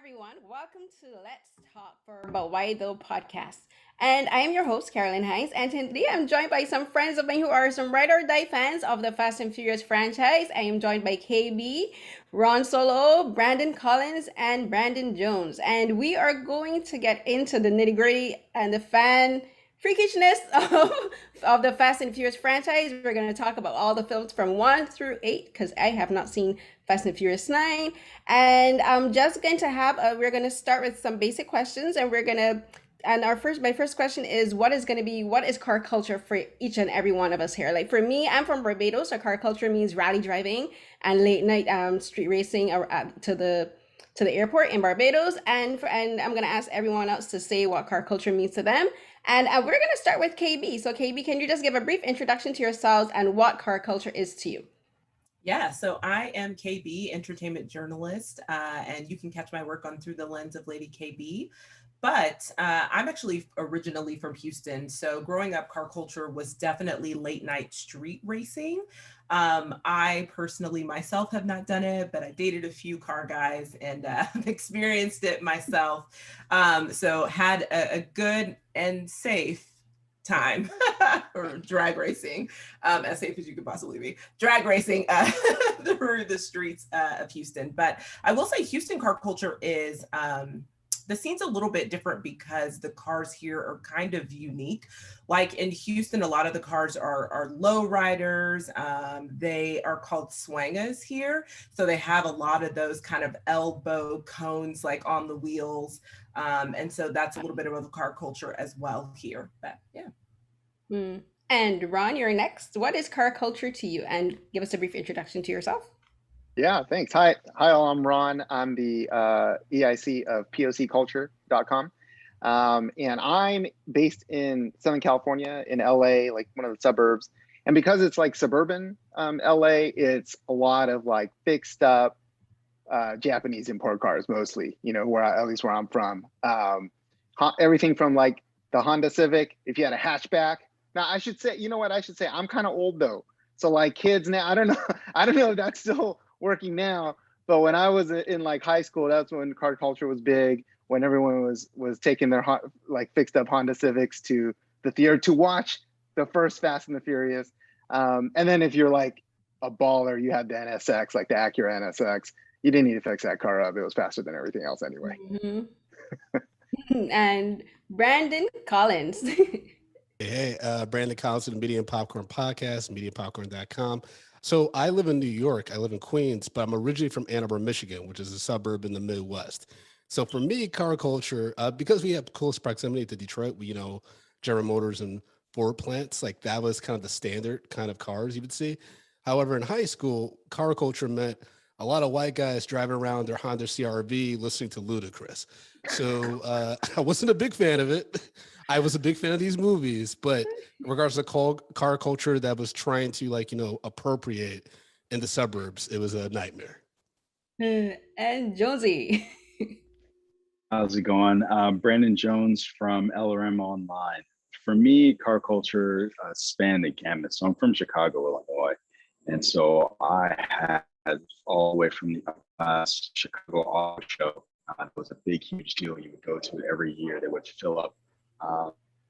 everyone. Welcome to Let's Talk for But Why Though podcast. And I am your host, Carolyn Hinds. And today I'm joined by some friends of mine who are some ride or die fans of the Fast and Furious franchise. I am joined by KB, Ron Solo, Brandon Collins, and Brandon Jones. And we are going to get into the nitty gritty and the fan freakishness of the Fast and Furious franchise. We're going to talk about all the films from 1 through 8 because I have not seen Fast and Furious 9. And I'm just going to we're going to start with some basic questions and my first question is what is car culture for each and every one of us here? Like for me, I'm from Barbados, so car culture means rally driving and late night street racing to the airport in Barbados. And I'm going to ask everyone else to say what car culture means to them. And we're going to start with KB. So KB, can you just give a brief introduction to yourselves and what car culture is to you? Yeah, so I am KB, entertainment journalist, and you can catch my work on Through the Lens of Lady KB. But I'm actually originally from Houston. So growing up, car culture was definitely late night street racing. I personally myself have not done it, but I dated a few car guys and experienced it myself. So had a good and safe time or drag racing, as safe as you could possibly be, drag racing through the streets of Houston. But I will say Houston car culture is, the scene's a little bit different because the cars here are kind of unique. Like in Houston, a lot of the cars are low riders. They are called swangas here. So they have a lot of those kind of elbow cones like on the wheels. And so that's a little bit of a car culture as well here. But yeah. And Ron, you're next. What is car culture to you? And give us a brief introduction to yourself. Yeah, thanks. Hi, all. I'm Ron. I'm the EIC of POCculture.com. And I'm based in Southern California, in LA, like one of the suburbs. And because it's like suburban LA, it's a lot of like fixed up Japanese import cars, mostly, at least where I'm from. Everything from like the Honda Civic, if you had a hatchback. Now, I should say, I'm kind of old though. So like kids now, I don't know if that's still working now, but when I was in like high school, that's when car culture was big, when everyone was taking their like fixed up Honda Civics to the theater to watch the first Fast and the Furious. And then if you're like a baller, you had the NSX, like the Acura NSX. You didn't need to fix that car up. It was faster than everything else anyway. Mm-hmm. And Brandon Collins. Hey, Brandon Collins of the Media and Popcorn Podcast, mediapopcorn.com. So I live in New York. I live in Queens, but I'm originally from Ann Arbor, Michigan, which is a suburb in the Midwest. So for me, car culture, because we have close proximity to Detroit, we, General Motors and Ford plants, like that was kind of the standard kind of cars you would see. However, in high school, car culture meant a lot of white guys driving around their Honda CRV listening to Ludacris. So I wasn't a big fan of it. I was a big fan of these movies, but in regards to car culture that was trying to appropriate in the suburbs, it was a nightmare. And Jonesy. How's it going? Brandon Jones from LRM Online. For me, car culture spanned the gamut. So I'm from Chicago, Illinois. And so I had all the way from the Chicago Auto Show. It was a big, huge deal. You would go to it every year. They would fill up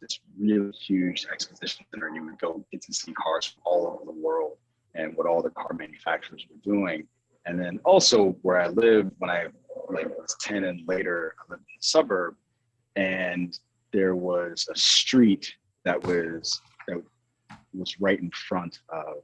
this really huge exposition center. You would go get to see cars from all over the world and what all the car manufacturers were doing. And then also where I lived when I was 10 and later, I lived in the suburb, and there was a street that was right in front of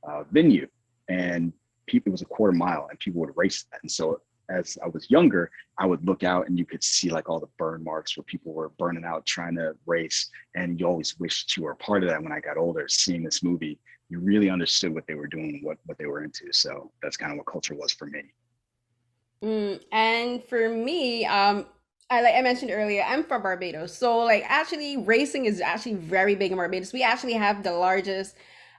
a venue, and it was a quarter mile, and people would race that. And so as I was younger, I would look out and you could see like all the burn marks where people were burning out trying to race. And you always wished you were a part of that. When I got older, seeing this movie, you really understood what they were doing, what they were into. So that's kind of what culture was for me. And for me, like I mentioned earlier, I'm from Barbados. So like actually racing is actually very big in Barbados. We actually have the largest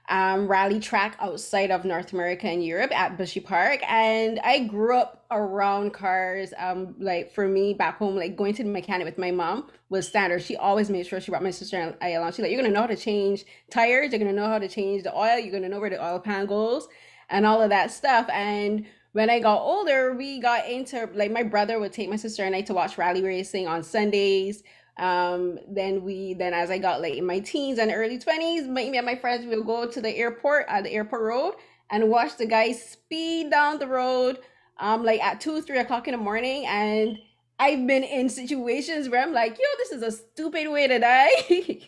rally track outside of North America and Europe at Bushy Park. And I grew up around cars. Like for me back home, like going to the mechanic with my mom was standard. She always made sure she brought my sister and I along. She's like, you're gonna know how to change tires, you're gonna know how to change the oil, you're gonna know where the oil pan goes and all of that stuff. And when I got older, we got into like my brother would take my sister and I to watch rally racing on Sundays. Then as I got like in my teens and early 20s, me and my friends will go to the airport at the airport road and watch the guys speed down the road like at 2, 3 o'clock in the morning. And I've been in situations where I'm like, yo, this is a stupid way to die.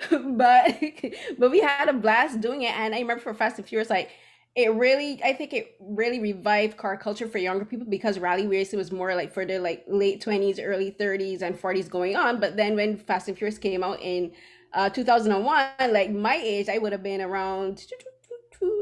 but but we had a blast doing it. And I remember for Fast and Furious, like I think it really revived car culture for younger people because rally racing was more like for the like late 20s, early 30s and 40s going on. But then when Fast and Furious came out in 2001, like my age, I would have been around,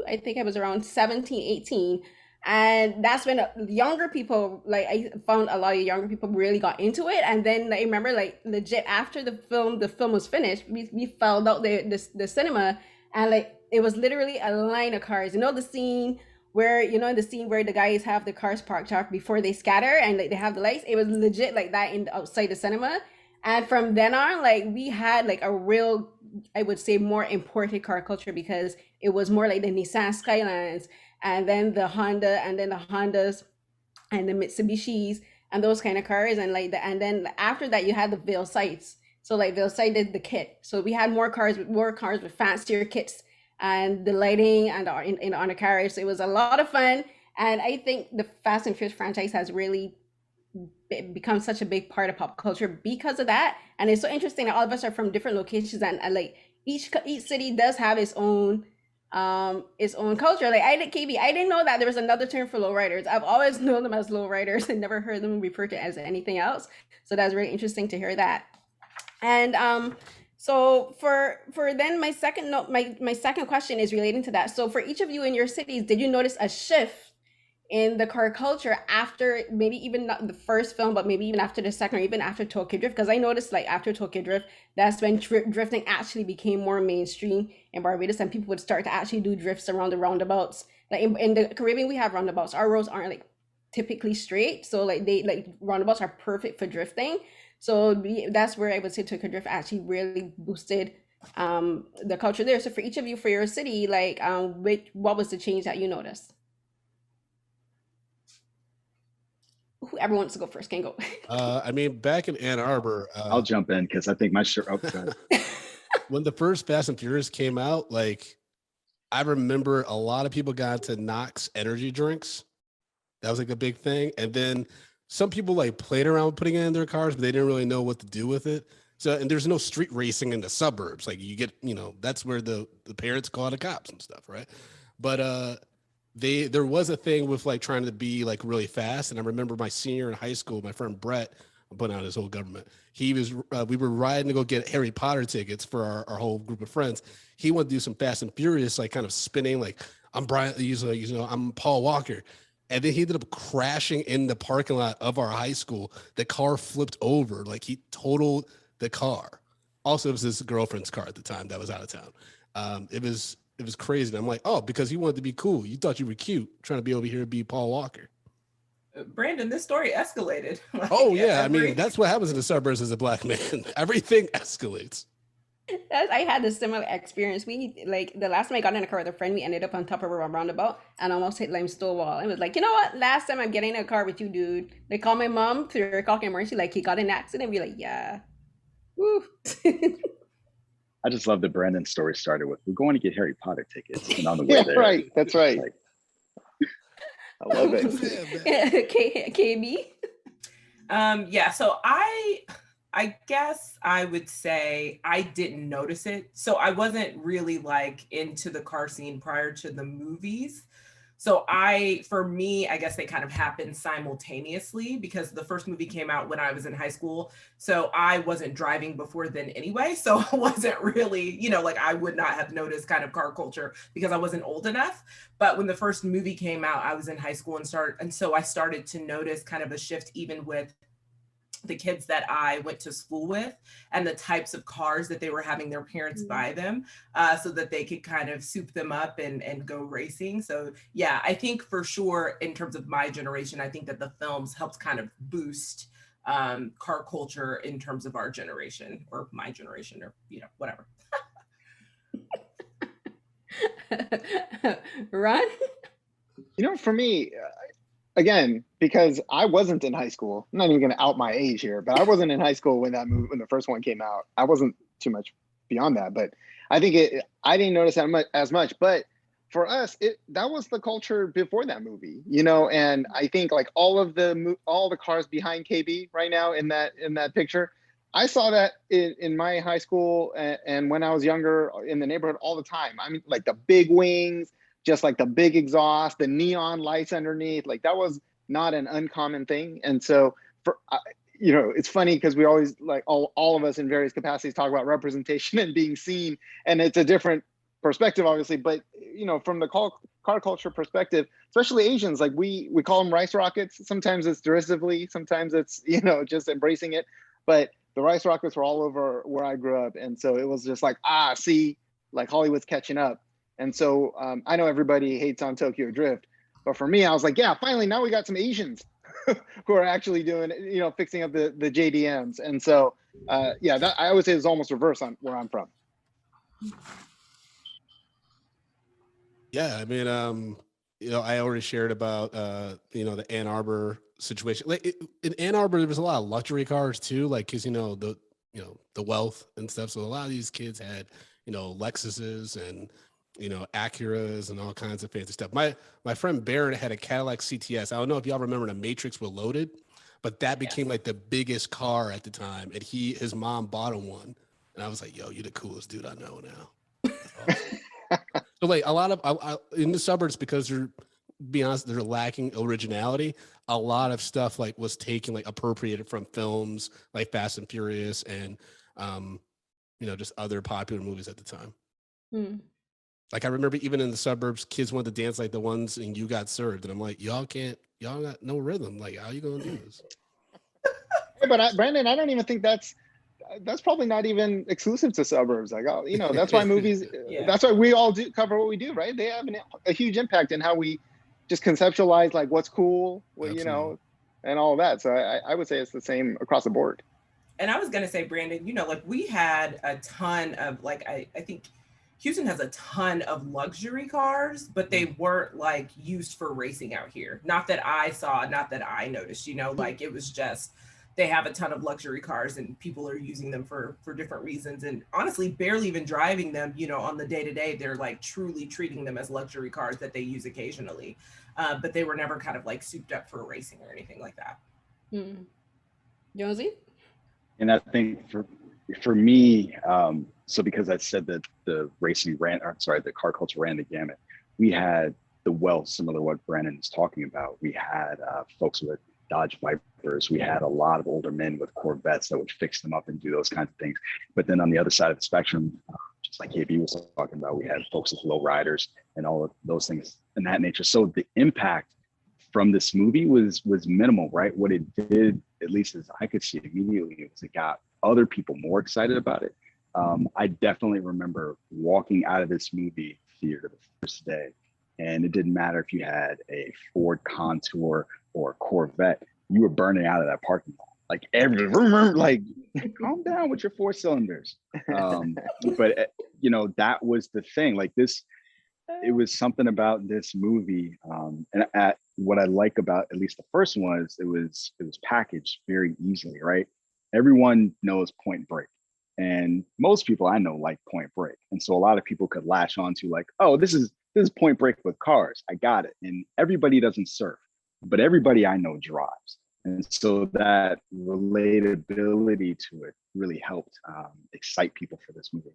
I think I was around 17, 18. And that's when younger people, like I found a lot of younger people really got into it. And then I remember like legit after the film was finished, we filled out the cinema and like it was literally a line of cars. You know the scene where the guys have the cars parked off before they scatter and like they have the lights. It was legit like that in outside the cinema. And from then on, like we had like a real, I would say, more imported car culture because it was more like the Nissan Skylines and then the Honda and then the Hondas and the Mitsubishis and those kind of cars and then after that you had the Veil sites. So like Veil site did the kit. So we had more cars with fancier kits and the lighting and on the carriage. So it was a lot of fun. And I think the Fast and Furious franchise has really become such a big part of pop culture because of that. And it's so interesting that all of us are from different locations and like each city does have its own culture. Like I didn't know that there was another term for lowriders. I've always known them as lowriders and never heard them referred to as anything else. So that's really interesting to hear that. And so for then my second note, my second question is relating to that. So for each of you in your cities, did you notice a shift in the car culture after maybe even not the first film, but maybe even after the second or even after Tokyo Drift? Because I noticed like after Tokyo Drift, that's when drifting actually became more mainstream in Barbados and people would start to actually do drifts around the roundabouts. Like in the Caribbean, we have roundabouts. Our roads aren't like typically straight. So like roundabouts are perfect for drifting. So that's where I would say Tokyo Drift actually really boosted the culture there. So for each of you, for your city, like what was the change that you noticed? Whoever wants to go first can go. I mean, back in Ann Arbor, I'll jump in because I think my shirt. Oh, good. When the first Fast and Furious came out, like I remember a lot of people got into Knox energy drinks. That was like a big thing. And then some people like played around with putting it in their cars, but they didn't really know what to do with it. So, and there's no street racing in the suburbs. Like you get, that's where the parents call the cops and stuff, right? But there was a thing with like trying to be like really fast. And I remember my senior in high school, my friend Brett, I'm putting out his whole government. He was, we were riding to go get Harry Potter tickets for our whole group of friends. He wanted to do some Fast and Furious, like kind of spinning, like I'm Brian, I'm Paul Walker. And then he ended up crashing in the parking lot of our high school. The car flipped over, like he totaled the car. Also, it was his girlfriend's car at the time that was out of town. It was crazy. And I'm like, oh, because you wanted to be cool. You thought you were cute, trying to be over here to be Paul Walker. Brandon, this story escalated. Like, oh yeah, I mean that's what happens in the suburbs as a black man. Everything escalates. I had a similar experience. We like the last time I got in a car with a friend, we ended up on top of a roundabout and almost hit limestone wall. I was like, you know what? Last time I'm getting in a car with you, dude. They call my mom 3 o'clock in the morning. She like he got in an accident. We're like, yeah. Woo. I just love that Brandon's story started with, we're going to get Harry Potter tickets. And on the way there. Right. That's right. Like, I love it. KB? Yeah, so I guess I would say I didn't notice it. So I wasn't really like into the car scene prior to the movies. So for me, I guess they kind of happened simultaneously because the first movie came out when I was in high school. So I wasn't driving before then anyway. So I wasn't really, like I would not have noticed kind of car culture because I wasn't old enough. But when the first movie came out, I was in high school and so I started to notice kind of a shift even with the kids that I went to school with and the types of cars that they were having their parents buy them so that they could kind of soup them up and go racing. So yeah, I think for sure in terms of my generation, I think that the films helped kind of boost car culture in terms of our generation or my generation or, whatever. Ron? For me, again, because I wasn't in high school, I'm not even going to out my age here, but I wasn't in high school when when the first one came out. I wasn't too much beyond that, but I think I didn't notice that as much, but for us, that was the culture before that movie, and I think like all the cars behind KB right now in that picture, I saw that in my high school and when I was younger in the neighborhood all the time. I mean, like the big wings, just like the big exhaust, the neon lights underneath, like that was not an uncommon thing. And so it's funny because we always like all of us in various capacities talk about representation and being seen, and it's a different perspective, obviously, but from the car culture perspective, especially Asians, like we call them rice rockets. Sometimes it's derisively, sometimes it's just embracing it. But the rice rockets were all over where I grew up, and so it was just like see, like Hollywood's catching up. And so I know everybody hates on Tokyo Drift, but for me, I was like, yeah, finally now we got some Asians who are actually doing fixing up the JDMs. And so that I would say is almost reverse on where I'm from. Yeah, I mean, I already shared about the Ann Arbor situation. Like in Ann Arbor, there was a lot of luxury cars too, like because the wealth and stuff. So a lot of these kids had Lexuses and Acuras and all kinds of fancy stuff. My friend Barrett had a Cadillac CTS. I don't know if y'all remember the Matrix Reloaded, but that became like the biggest car at the time, and his mom bought him one, and I was like, yo, you're the coolest dude I know now. That's awesome. So like a lot of in the suburbs, because they're lacking originality. A lot of stuff like was taken, like appropriated from films like Fast and Furious and just other popular movies at the time. Like I remember even in the suburbs, kids wanted to dance like the ones in You Got Served, and I'm like, y'all got no rhythm. Like, how you gonna do this? Hey, but Brandon, I don't even think that's probably not even exclusive to suburbs. Like, that's why movies, that's why we all do cover what we do, right? They have a huge impact in how we just conceptualize like what's cool, and all of that. So I would say it's the same across the board. And I was going to say, Brandon, like we had a ton of like, I think Houston has a ton of luxury cars, but they weren't like used for racing out here. Not that I saw, not that I noticed, like it was just, they have a ton of luxury cars and people are using them for different reasons. And honestly, barely even driving them, on the day-to-day, they're like truly treating them as luxury cars that they use occasionally. But they were never kind of like souped up for racing or anything like that. Josie? And I think for me, so because I said that the car culture ran the gamut, we had the wealth, similar to what Brandon is talking about. We had folks with Dodge Vipers. We had a lot of older men with Corvettes that would fix them up and do those kinds of things. But then on the other side of the spectrum, just like KB was talking about, we had folks with low riders and all of those things in that nature. So the impact from this movie was minimal, right? What it did, at least as I could see immediately, was it got other people more excited about it. I definitely remember walking out of this movie theater the first day, and it didn't matter if you had a Ford Contour or a Corvette, you were burning out of that parking lot. Like like calm down with your 4 cylinders. But that was the thing. Like this, it was something about this movie. And what I like about at least the first one is it was packaged very easily, right? Everyone knows Point Break. And most people I know like Point Break. And so a lot of people could latch on to like, oh, this is Point Break with cars. I got it. And everybody doesn't surf, but everybody I know drives. And so that relatability to it really helped excite people for this movie.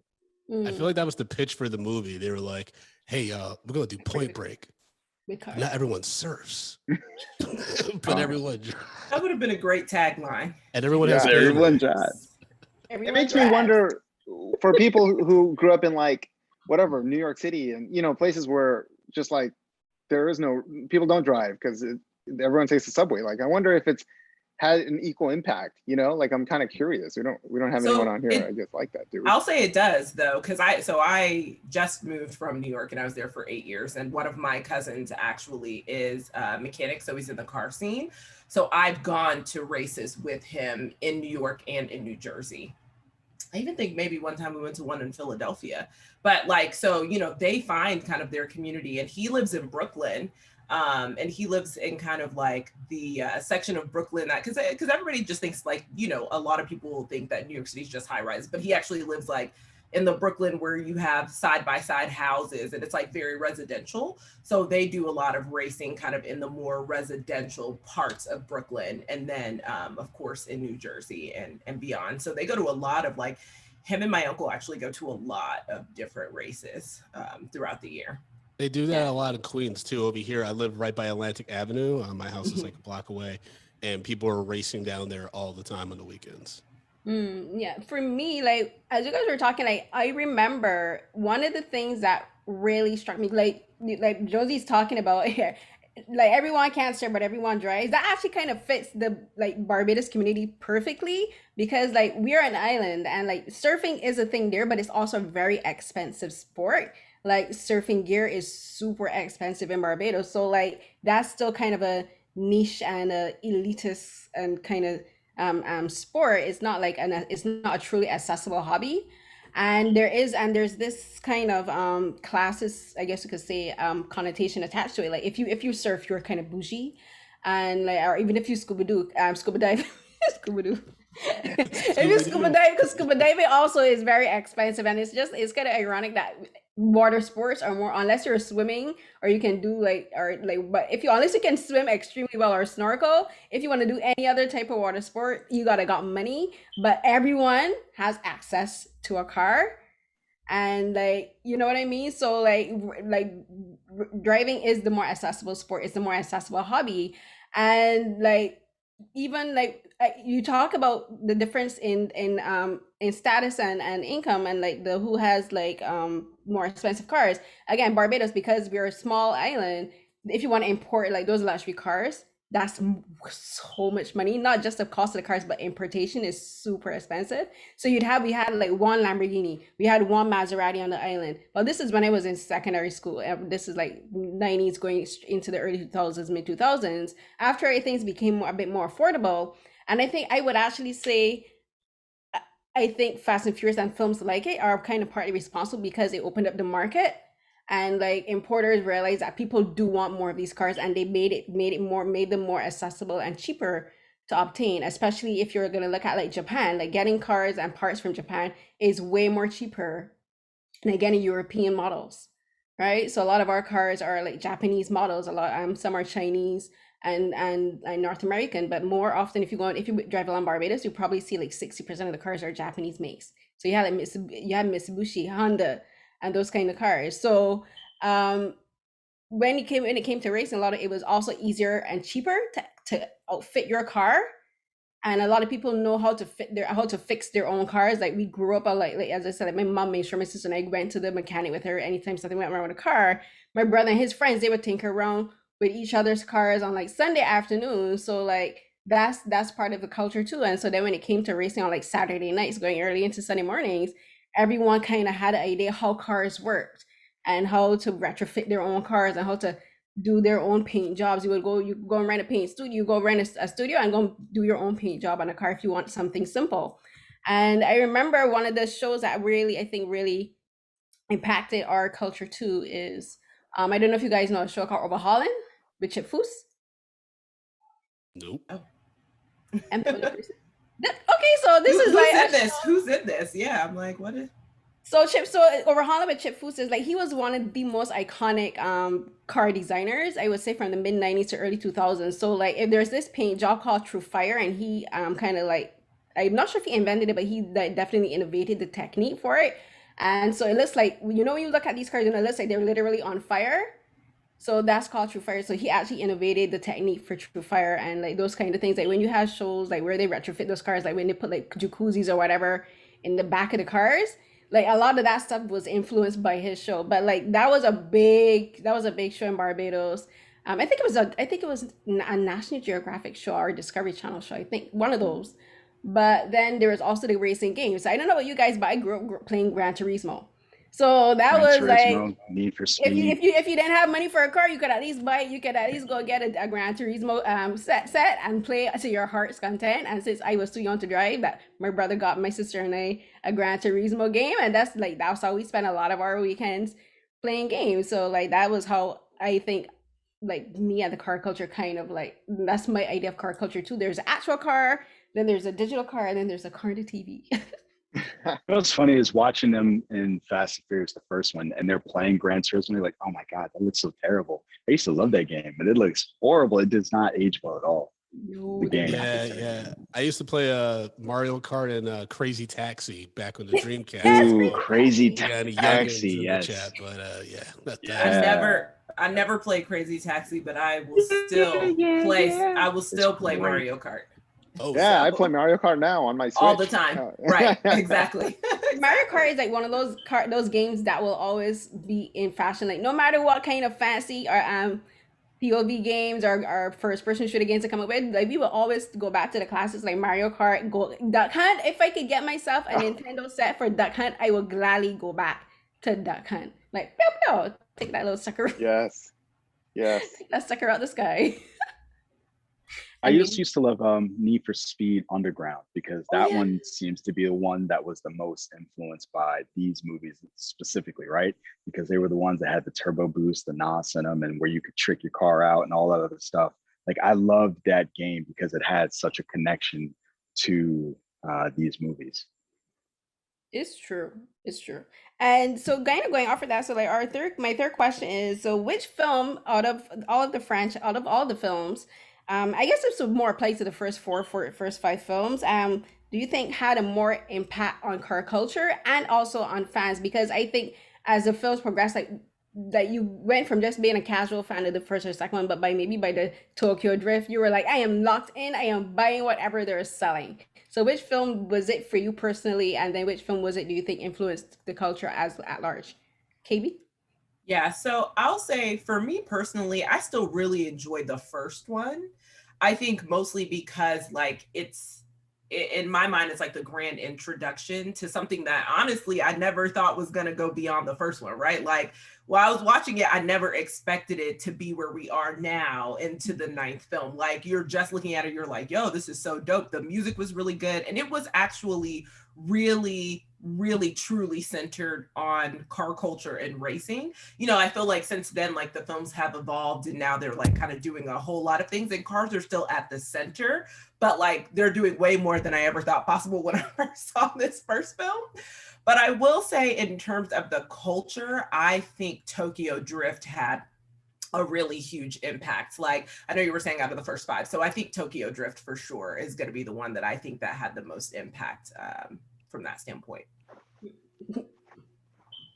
I feel like that was the pitch for the movie. They were like, hey, we're going to do Point Break. Not everyone surfs, but everyone drives. That would have been a great tagline. And everyone has everyone drives. It makes me wonder for people who grew up in like whatever New York City and places where just like there is no people don't drive because everyone takes the subway. Like I wonder if it's had an equal impact. Like I'm kind of curious. We don't have anyone on here I guess like that, do we? I'll say it does though, because I just moved from New York and I was there for 8 years, and one of my cousins actually is a mechanic, so he's in the car scene. So I've gone to races with him in New York and in New Jersey. I even think maybe one time we went to one in Philadelphia, but like, so, they find kind of their community, and he lives in Brooklyn. And he lives in kind of like the section of Brooklyn that, because everybody just thinks like, you know, a lot of people think that New York City is just high rise, but he actually lives like in the Brooklyn where you have side by side houses and it's like very residential. So they do a lot of racing kind of in the more residential parts of Brooklyn, and then of course in New Jersey and beyond. So they go to a lot of like, him and my uncle actually go to a lot of different races throughout the year. They do that a lot in Queens too. Over here, I live right by Atlantic Avenue. My house is like a block away, and people are racing down there all the time on the weekends. Yeah, for me, like as you guys were talking, like I remember one of the things that really struck me, like Josie's talking about here, like everyone can't surf, but everyone drives. That actually kind of fits the like Barbados community perfectly because like we're an island and like surfing is a thing there, but it's also a very expensive sport. Like surfing gear is super expensive in Barbados, so like that's still kind of a niche and a elitist and kind of sport. It's not like it's not a truly accessible hobby. And there's this kind of classes, I guess you could say, connotation attached to it. Like if you surf, you're kind of bougie, and like, or even if you scuba dive, scuba do. If you scuba dive, because scuba diving also is very expensive, and it's kind of ironic that water sports are more, unless you're swimming or you can do like, or like, but if you, unless you can swim extremely well or snorkel, if you want to do any other type of water sport, you gotta got money. But everyone has access to a car, and like, you know what I mean. So like driving is the more accessible sport, it's the more accessible hobby. And like, even like you talk about the difference in status and income, and like the who has like more expensive cars. Again, Barbados, because we're a small island, if you want to import like those luxury cars, that's so much money. Not just the cost of the cars, but importation is super expensive. So we had like one Lamborghini, we had one Maserati on the island. Well, this is when I was in secondary school. This is like 90s going into the early 2000s, mid 2000s, after things became a bit more affordable. And I think I would actually say, I think Fast and Furious and films like it are kind of partly responsible because it opened up the market, and like importers realized that people do want more of these cars, and they made them more accessible and cheaper to obtain. Especially if you're gonna look at like Japan, like getting cars and parts from Japan is way more cheaper than getting European models, right? So a lot of our cars are like Japanese models. A lot, some are Chinese and North American, but more often if you drive along Barbados, you probably see like 60% of the cars are Japanese makes. So you have like Mitsubishi, Honda, and those kind of cars. So when it came to racing, a lot of it was also easier and cheaper to outfit your car. And a lot of people know how to fix their own cars. Like we grew up like as I said, like my mom made sure my sister and I went to the mechanic with her anytime something went wrong with a car. My brother and his friends, they would tinker around with each other's cars on like Sunday afternoons. So like that's part of the culture too. And so then when it came to racing on like Saturday nights going early into Sunday mornings, everyone kind of had an idea how cars worked and how to retrofit their own cars and how to do their own paint jobs. You go and rent a paint studio, you go rent a studio and go do your own paint job on a car if you want something simple. And I remember one of the shows that I think really impacted our culture too is I don't know if you guys know a show called Overhauling with Chip Foose. Nope. Oh. Okay, so this is like who's in this? Yeah, I'm like, what is so Overhauling with Chip Foose is like, he was one of the most iconic car designers, I would say, from the mid 90s to early 2000s. So like if there's this paint job called True Fire, and he kind of like, I'm not sure if he invented it, but he definitely innovated the technique for it. And so it looks like, you know, when you look at these cars, it looks like they're literally on fire. So that's called True Fire. So he actually innovated the technique for True Fire and like those kind of things. Like when you have shows like where they retrofit those cars, like when they put like jacuzzis or whatever in the back of the cars, like a lot of that stuff was influenced by his show. But like that was a big show in Barbados. I think it was a National Geographic show or Discovery Channel show. I think one of those. But then there was also the racing games. I don't know about you guys, but I grew up playing Gran Turismo. So that was like, Need for Speed. if you didn't have money for a car, you could at least go get a Gran Turismo set and play to your heart's content. And since I was too young to drive, that my brother got my sister and I a Gran Turismo game, and that's how we spent a lot of our weekends playing games. So like that was how I think like me and the car culture kind of like that's my idea of car culture too. There's an actual car, then there's a digital car, and then there's a car in the TV. What's funny is watching them in Fast and Furious, the first one, and they're playing Gran Turismo. You're like, oh my God, that looks so terrible. I used to love that game, but it looks horrible. It does not age well at all. No, The game. Yeah. I used to play Mario Kart and Crazy Taxi back on the Dreamcast. Yes, Ooh, Crazy We got any Taxi, youngins in yes. the chat, but yeah, not Yeah. that. I never play Crazy Taxi, but I will still play great. Mario Kart Oh, Yeah, I So- play Mario Kart now on my Switch. all the time. Right, exactly. Mario Kart is like one of those games that will always be in fashion. Like no matter what kind of fancy or POV games or first person shooter games to come up with, like we will always go back to the classics like Mario Kart, Duck Hunt. If I could get myself a Nintendo set for Duck Hunt, I will gladly go back to Duck Hunt. Like pew, pew, take that little sucker, Yes. Yes. take that sucker out the sky. I used to love Need for Speed Underground because that yeah. one seems to be the one that was the most influenced by these movies specifically, right? Because they were the ones that had the turbo boost, the NOS in them, and where you could trick your car out and all that other stuff. Like I loved that game because it had such a connection to these movies. It's true. It's true. And so kind of going off of that, so like my third question is, so which film out of all the films, I guess this would more apply to the first first five films, do you think had a more impact on car culture and also on fans? Because I think as the films progressed, like that you went from just being a casual fan of the first or second one, but by the Tokyo Drift, you were like, I am locked in, I am buying whatever they're selling. So which film was it for you personally, and then which film was it do you think influenced the culture at large? KB? Yeah, so I'll say for me personally, I still really enjoyed the first one. I think mostly because like in my mind, it's like the grand introduction to something that honestly I never thought was going to go beyond the first one, right? Like while I was watching it, I never expected it to be where we are now into the ninth film. Like you're just looking at it, you're like, yo, this is so dope. The music was really good. And it was actually really, really truly centered on car culture and racing. You know, I feel like since then, like the films have evolved and now they're like kind of doing a whole lot of things and cars are still at the center, but like they're doing way more than I ever thought possible when I first saw this first film. But I will say in terms of the culture, I think Tokyo Drift had a really huge impact. Like I know you were saying out of the first five. So I think Tokyo Drift for sure is going to be the one that I think that had the most impact from that standpoint.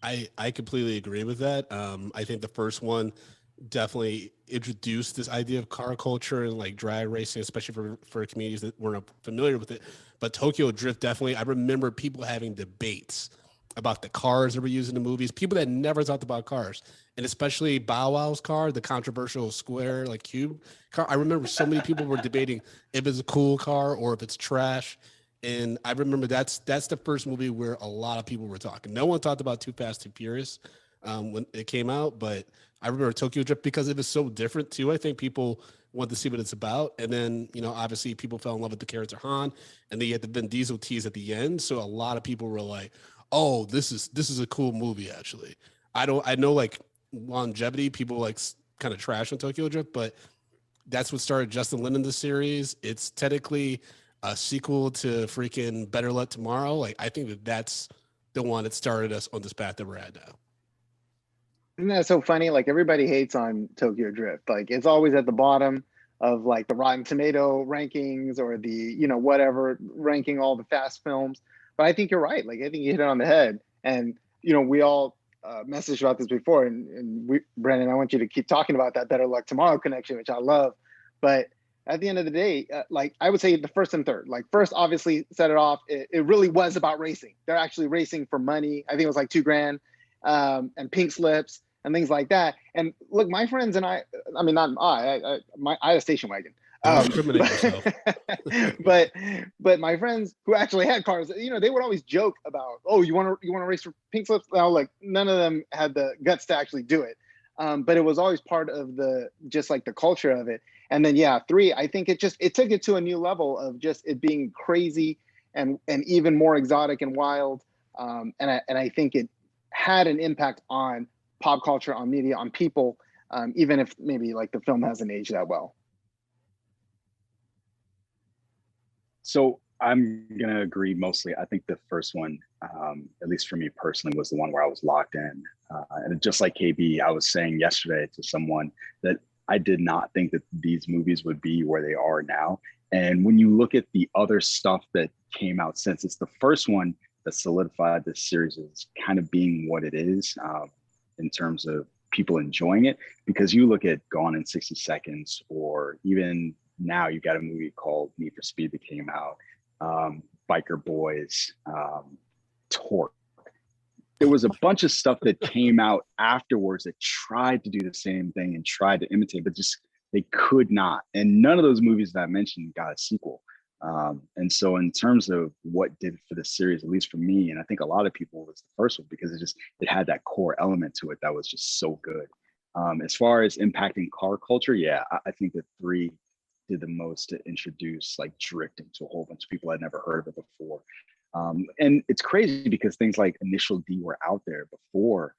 I completely agree with that. I think the first one definitely introduced this idea of car culture and like drag racing, especially for communities that weren't familiar with it. But Tokyo Drift definitely, I remember people having debates about the cars that were used in the movies, people that never talked about cars, and especially Bow Wow's car, the controversial square, like cube car. I remember so many people were debating if it's a cool car or if it's trash. And I remember that's the first movie where a lot of people were talking. No one talked about Too Fast, Too Furious when it came out, but I remember Tokyo Drift because it was so different too. I think people wanted to see what it's about. And then, you know, obviously people fell in love with the character Han, and then you had the Vin Diesel tease at the end. So a lot of people were like, oh, this is a cool movie, actually. I know like longevity, people like kind of trash on Tokyo Drift, but that's what started Justin Lin in the series. It's technically a sequel to freaking Better Luck Tomorrow. Like, I think that's the one that started us on this path that we're at now. Isn't that so funny? Like everybody hates on Tokyo Drift. Like it's always at the bottom of like the Rotten Tomato rankings or the, you know, whatever ranking all the fast films. But I think you're right. Like I think you hit it on the head. And, you know, we all messaged about this before, and Brandon, I want you to keep talking about that Better Luck Tomorrow connection, which I love. But at the end of the day, like I would say the first and third, like first obviously set it off. It really was about racing. They're actually racing for money. I think it was like $2,000 and pink slips and things like that. And look, my friends and I mean, not I had a station wagon. But my friends who actually had cars, you know, they would always joke about, oh, you want to race for pink slips? Now, like none of them had the guts to actually do it. But it was always part of just like the culture of it. And then, yeah, 3, I think it took it to a new level of just it being crazy and even more exotic and wild. And I think it had an impact on pop culture, on media, on people even if maybe like the film hasn't aged that well. So I'm gonna agree mostly. I think the first one, at least for me personally, was the one where I was locked in. And just like KB, I was saying yesterday to someone that I did not think that these movies would be where they are now. And when you look at the other stuff that came out since, it's the first one that solidified this series as kind of being what it is, in terms of people enjoying it. Because you look at Gone in 60 Seconds, or even now you've got a movie called Need for Speed that came out, Biker Boys, Torque. There was a bunch of stuff that came out afterwards that tried to do the same thing and tried to imitate, but just they could not. And none of those movies that I mentioned got a sequel. And so in terms of what did it for the series, at least for me, and I think a lot of people, was the first one, because it had that core element to it that was just so good. As far as impacting car culture, yeah, I think that 3 did the most to introduce like drifting to a whole bunch of people I'd never heard of it before. And it's crazy because things like Initial D were out there before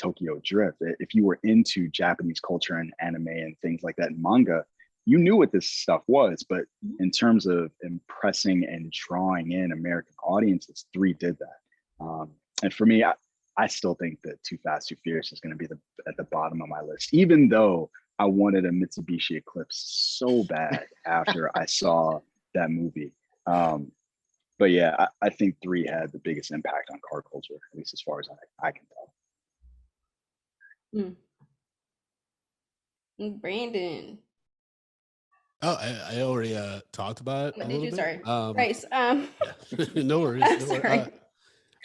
Tokyo Drift. If you were into Japanese culture and anime and things like that, and manga, you knew what this stuff was. But in terms of impressing and drawing in American audiences, 3 did that. And for me, I still think that Too Fast, Too Furious is going to be at the bottom of my list, even though I wanted a Mitsubishi Eclipse so bad after I saw that movie. But yeah, I think 3 had the biggest impact on car culture, at least as far as I can tell. Brandon. Oh, I already talked about it. What a did little you? bit. Sorry. Right. Yeah. No worries. No worries. Sorry.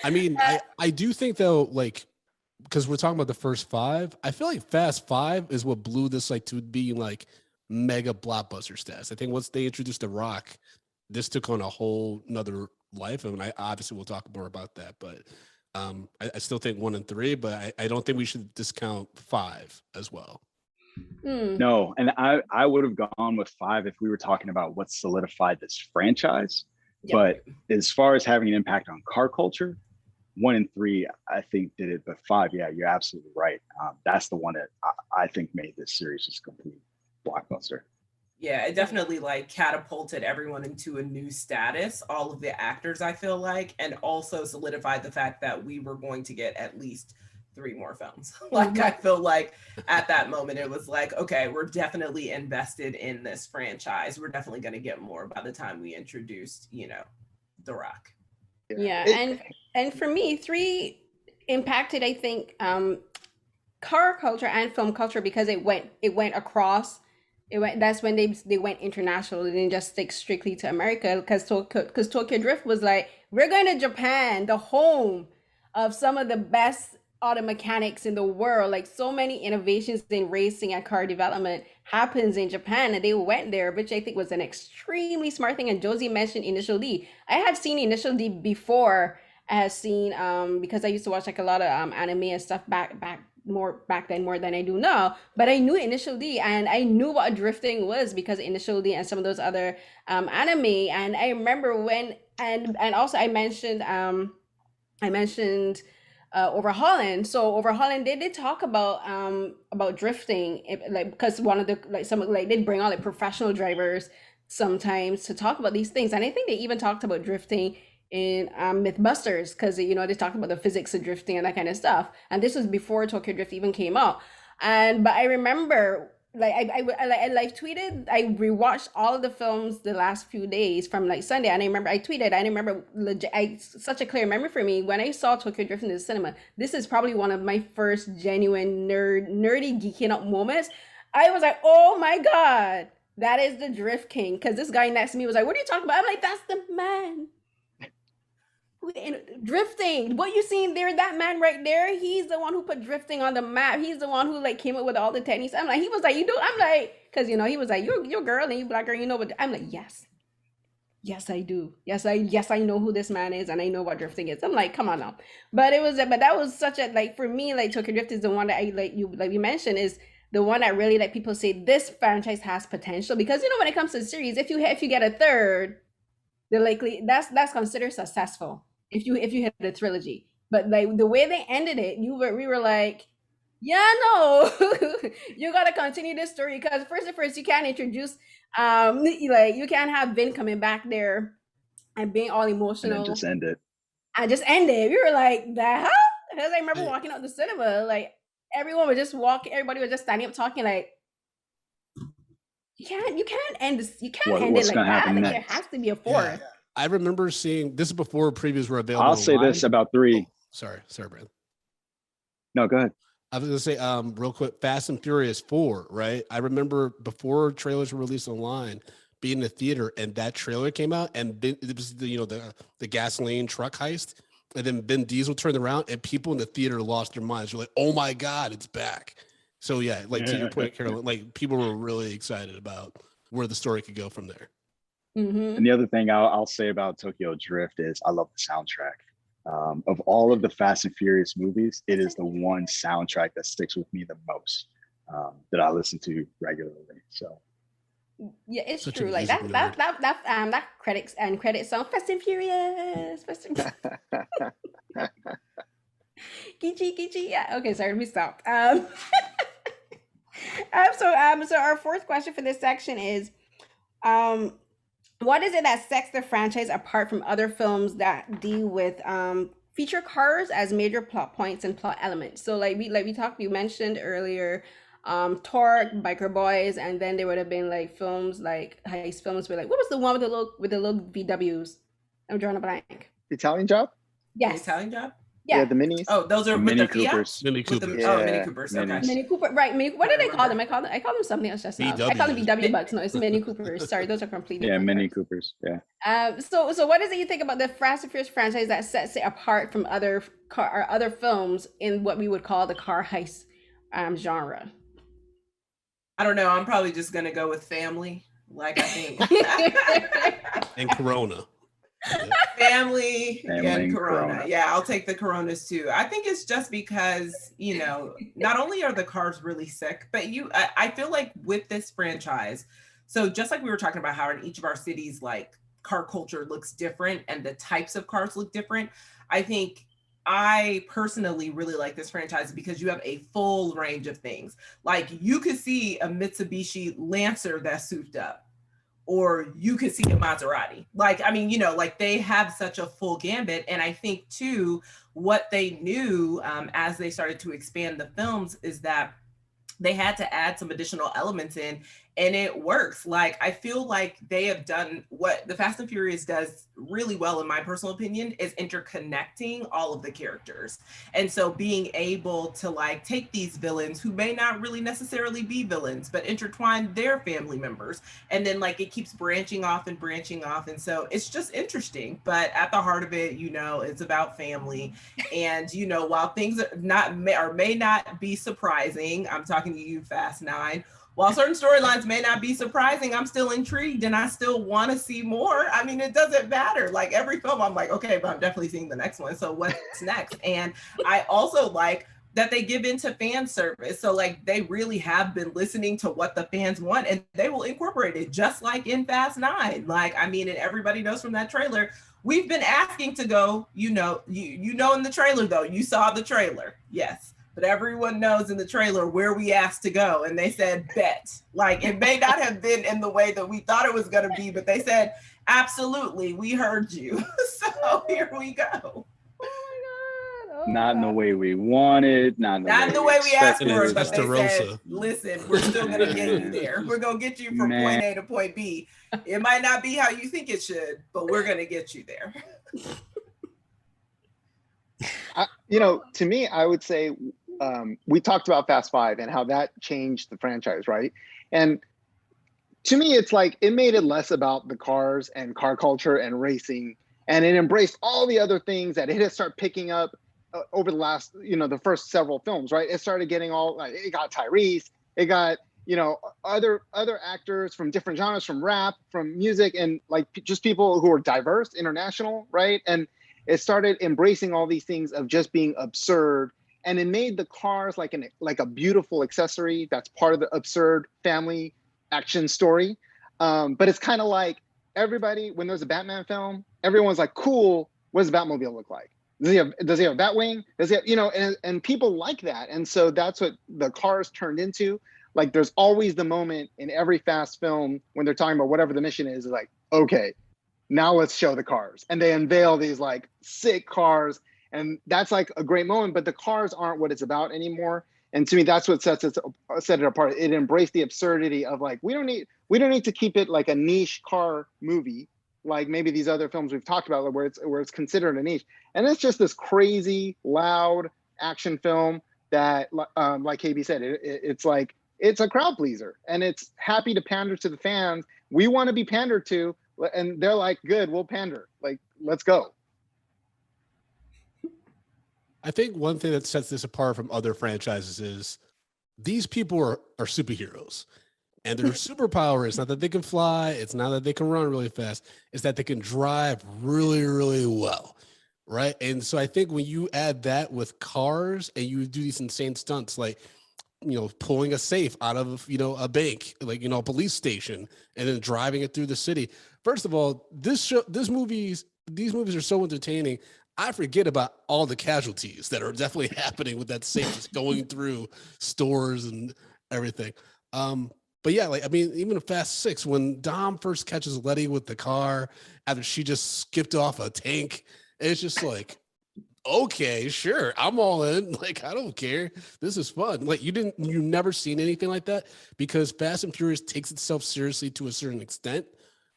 I mean, I do think though, like, because we're talking about the first 5, I feel like Fast 5 is what blew this like to being like mega blockbuster status. I think once they introduced The Rock, this took on a whole nother life. And I obviously we'll talk more about that, but I still think 1 and 3, but I don't think we should discount 5 as well. No, and I would have gone with 5 if we were talking about what solidified this franchise. Yep. But as far as having an impact on car culture, 1 and 3, I think did it. But 5, yeah, you're absolutely right. That's the one that I think made this series just a complete blockbuster. Yeah, it definitely like catapulted everyone into a new status, all of the actors, I feel like, and also solidified the fact that we were going to get at least 3 more films. Like, I feel like at that moment, it was like, okay, we're definitely invested in this franchise. We're definitely going to get more by the time we introduced, The Rock. Yeah. And for me, 3 impacted, I think, car culture and film culture because it went across. That's when they went international. They didn't just stick strictly to America, because Tokyo Drift was like, we're going to Japan, the home of some of the best auto mechanics in the world. Like, so many innovations in racing and car development happens in Japan, and they went there, which I think was an extremely smart thing. And Josie mentioned Initial D. I had seen Initial D before. I had seen because I used to watch like a lot of anime and stuff back then, more than I do now. But I knew Initial D, and I knew what drifting was because Initial D and some of those other anime. And I remember when and also I mentioned Over Holland. So Over Holland, they did talk about drifting, like, because one of the they bring on like professional drivers sometimes to talk about these things, and I think they even talked about drifting in Mythbusters, because they talked about the physics of drifting and that kind of stuff. And this was before Tokyo Drift even came out. But I remember, like, I live tweeted, I rewatched all of the films the last few days from like Sunday, and I remember I tweeted, and I remember such a clear memory for me when I saw Tokyo Drift in the cinema. This is probably one of my first genuine nerdy geeking up moments. I was like, oh my god, that is the Drift King, because this guy next to me was like, what are you talking about? I'm like, that's the man. Drifting, what you seeing there, that man right there, he's the one who put drifting on the map. He's the one who like came up with all the techniques. I'm like, he was like, you do? I'm like, because he was like, you're girl and you black girl, but I'm like, yes I do. Yes I know who this man is, and I know what drifting is. I'm like, come on now. But that was such a, like, for me, like, Tokyo Drift is the one that I like you mentioned, is the one that really, like, people say this franchise has potential, because when it comes to the series, if you get a third, they're likely that's considered successful if you hit the trilogy. But like the way they ended it, we were like, Yeah, no, you gotta continue this story because first, you can't introduce, like you can't have Vin coming back there and being all And then emotional just end it. and just end it. We were like, the hell? Because I remember walking out the cinema, like everyone was just walking, everybody was just standing up talking, like you can't end this, you can't end it What's like gonna that. happen Like there next? has to be a Yeah. fourth. I remember seeing this is before previews were available. I'll say online. this about 3. Oh, sorry, Brandon. No, go ahead. I was gonna say, real quick, Fast and Furious 4, right? I remember before trailers were released online, being in the theater, and that trailer came out, and it was the gasoline truck heist, and then Vin Diesel turned around, and people in the theater lost their minds. They're like, "Oh my god, it's back!" So yeah, like to your point, Carolyn, like people were really excited about where the story could go from there. Mm-hmm. And the other thing I'll say about Tokyo Drift is I love the soundtrack. Of all of the Fast and Furious movies, it is the one soundtrack that sticks with me the most, that I listen to regularly. So Yeah, it's Such a true. Like music that credit song, Fast and Furious, Fast and Kichi. Yeah. Okay, sorry, let me stop. So our fourth question for this section is, what is it that sets the franchise apart from other films that deal with feature cars as major plot points and plot elements? So you mentioned earlier, Torque, Biker Boys, and then there would have been like films like heist films with like what was the one with the little VWs? I'm drawing a blank. Italian Job. The Yes. Italian Job. Yeah, Yeah. the minis. Oh, those are The with Mini the Fiat? Coopers. Mini With the, Coopers. oh, Mini Yeah, Coopers. minis. Okay. Mini Cooper, right? What did I call them? remember. I call them something else just now. I call them VWs. VW Bucks. No, it's Mini Coopers. Sorry, those are completely Yeah, different Mini cars. Coopers. Yeah. So what is it you think about the Fast and Furious franchise that sets it apart from other films in what we would call the car heist genre? I don't know. I'm probably just gonna go with family. Like I think And Corona. family Family and and Corona. Corona. Yeah, I'll take the Coronas too. I think it's just because, not only are the cars really sick, but I feel like with this franchise, so just like we were talking about how in each of our cities, like car culture looks different and the types of cars look different. I think I personally really like this franchise because you have a full range of things. Like you could see a Mitsubishi Lancer that's souped up, or you could see a Maserati. Like, I mean, like they have such a full gambit. And I think too, what they knew as they started to expand the films is that they had to add some additional elements in, and it works. Like, I feel like they have done what the Fast and Furious does really well, in my personal opinion, is interconnecting all of the characters. And so being able to like take these villains who may not really necessarily be villains, but intertwine their family members. And then like it keeps branching off and branching off. And so it's just interesting. But at the heart of it, it's about family. And, while things may not be surprising, I'm talking to you, Fast 9. While certain storylines may not be surprising, I'm still intrigued and I still want to see more. I mean, it doesn't matter. Like every film, I'm like, okay, but I'm definitely seeing the next one. So what's next? And I also like that they give into fan service. So like they really have been listening to what the fans want and they will incorporate it, just like in Fast 9. Like, I mean, and everybody knows from that trailer, we've been asking to go, in the trailer though, you saw the trailer. Yes. But everyone knows in the trailer where we asked to go. And they said, bet. Like, it may not have been in the way that we thought it was going to be, but they said, absolutely, we heard you. So here we go. Not in the way we wanted, not in the way we asked for it, expected. but they Testarossa. said, listen, we're still going to get you there. We're going to get you from point A to point B. It might not be how you think it should, but we're going to get you there. To me, I would say we talked about Fast 5 and how that changed the franchise, right? And to me, it's like it made it less about the cars and car culture and racing, and it embraced all the other things that it had started picking up over the last, the first several films, right? It started getting it got Tyrese, it got, other actors from different genres, from rap, from music, and like just people who are diverse, international, right? And it started embracing all these things of just being absurd, and it made the cars like a beautiful accessory that's part of the absurd family action story. But it's kind of like everybody, when there's a Batman film, everyone's like, cool, what does the Batmobile look like? Does he have that wing? Does he have, and people like that. And so that's what the Cars turned into. Like there's always the moment in every fast film when they're talking about whatever the mission is like, okay, now let's show the cars. And they unveil these like sick cars. And that's like a great moment, but the cars aren't what it's about anymore. And to me, that's what set it apart. It embraced the absurdity of like, we don't need to keep it like a niche car movie, like maybe these other films we've talked about where it's considered a niche. And it's just this crazy, loud action film that, like KB said, it's like, it's a crowd pleaser and it's happy to pander to the fans. We want to be pandered to, and they're like, good, we'll pander. Like, let's go. I think one thing that sets this apart from other franchises is these people are superheroes. And their superpower is not that they can fly, it's not that they can run really fast, it's that they can drive really, really well. Right. And so I think when you add that with cars and you do these insane stunts like, pulling a safe out of, a bank, like, a police station, and then driving it through the city. First of all, these movies are so entertaining. I forget about all the casualties that are definitely happening with that safe just going through stores and everything. But yeah, like, I mean, even in Fast 6, when Dom first catches Letty with the car after she just skipped off a tank, it's just like, okay, sure, I'm all in. Like, I don't care. This is fun. Like, you never seen anything like that because Fast and Furious takes itself seriously to a certain extent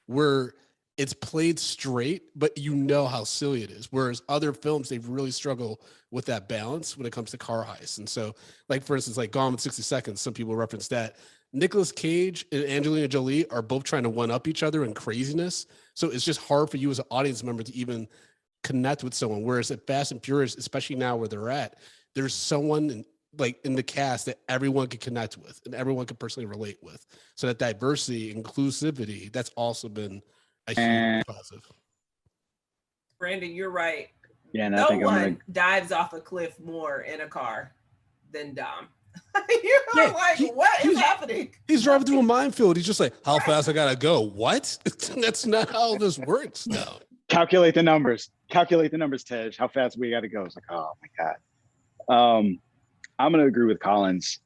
where it's played straight, but you know how silly it is. Whereas other films, they really struggle with that balance when it comes to car heists. And so, like, for instance, like Gone in 60 Seconds, some people reference that. Nicolas Cage and Angelina Jolie are both trying to one up each other in craziness. So it's just hard for you as an audience member to even connect with someone. Whereas at Fast and Furious, especially now where they're at, there's someone in the cast that everyone can connect with and everyone can personally relate with. So that diversity, inclusivity, that's also been a huge positive. Brandon, you're right. Yeah, and no I think one dives off a cliff more in a car than Dom. You're what is happening? He's driving through a minefield. He's just like, how fast I gotta go? What? That's not how this works now. Calculate the numbers, Tej. How fast we got to go? It's like, oh my God. I'm going to agree with Collins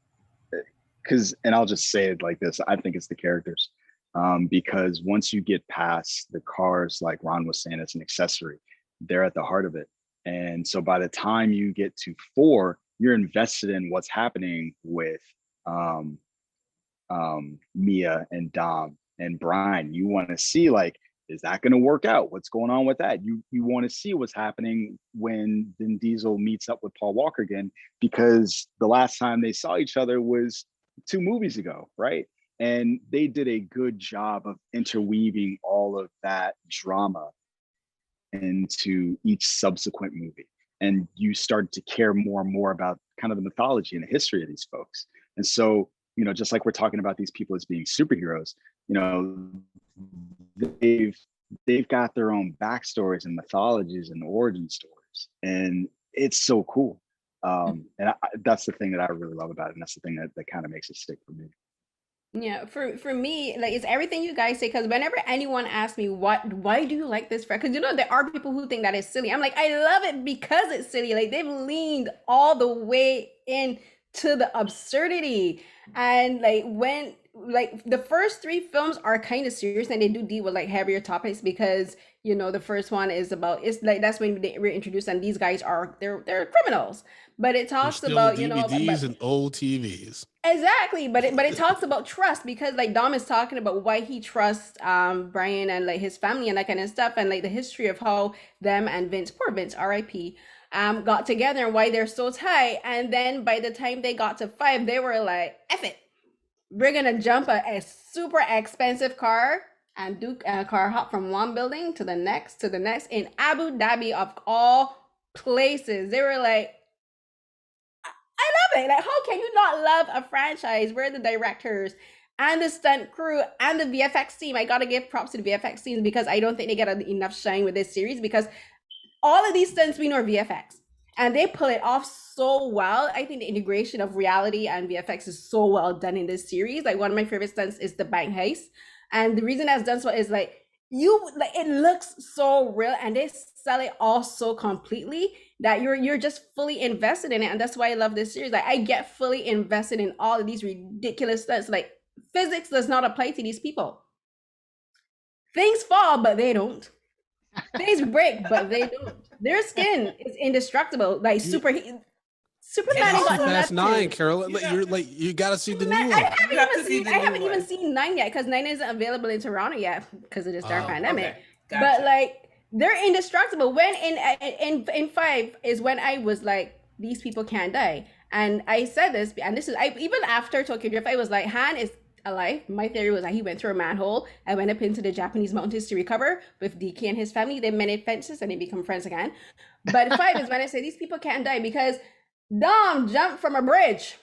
and I'll just say it like this. I think it's the characters because once you get past the cars, like Ron was saying, it's an accessory. They're at the heart of it. And so by the time you get to 4, you're invested in what's happening with Mia and Dom and Brian. You want to see like, is that going to work out? What's going on with that? You want to see what's happening when Vin Diesel meets up with Paul Walker again, because the last time they saw each other was 2 movies ago, right? And they did a good job of interweaving all of that drama into each subsequent movie. And you start to care more and more about kind of the mythology and the history of these folks. And so, just like we're talking about these people as being superheroes, they've got their own backstories and mythologies and origin stories, and it's so cool. And that's the thing that I really love about it, and that's the thing that kind of makes it stick for me. Yeah, for me, like it's everything you guys say. Because whenever anyone asks me why do you like this friend? Because there are people who think that it's silly. I'm like, I love it because it's silly. Like they've leaned all the way in to the absurdity, and like the first 3 films are kind of serious and they do deal with like heavier topics because the first one is about, it's like that's when they were introduced and these guys they're criminals, but it talks about DVDs and old TVs. Exactly, but it talks about trust because like Dom is talking about why he trusts Brian and like his family and that kind of stuff, and like the history of how them and poor Vince, R.I.P. Got together and why they're so tight. And then by the time they got to 5, they were like, F it, we're gonna jump a super expensive car and do a car hop from one building to the next in Abu Dhabi of all places. They were like, I love it. Like, how can you not love a franchise where the directors and the stunt crew and the VFX team, I gotta give props to the VFX teams because I don't think they get enough shine with this series because all of these stunts we know are VFX. And they pull it off so well. I think the integration of reality and VFX is so well done in this series. Like one of my favorite stunts is the bank heist. And the reason that's done so is like, you like it looks so real, and they sell it all so completely that you're just fully invested in it. And that's why I love this series. Like I get fully invested in all of these ridiculous stunts. Like physics does not apply to these people. Things fall, but they don't. Things break, but they don't. Their skin is indestructible. Like Superman It's got Fast nothing. 9, Carolyn. You gotta see the new Man, one. I haven't new even one. seen 9 yet because 9 isn't available in Toronto yet because of this dark Oh, pandemic. Okay, gotcha. But like they're indestructible. When in 5 is when I was like, these people can't die. And I said this, and this is even after Tokyo Drift, I was like, Han is alive. My theory was that he went through a manhole and went up into the Japanese mountains to recover with DK and his family. They mended fences and they become friends again. But 5 is when I say these people can't die because Dom jumped from a bridge,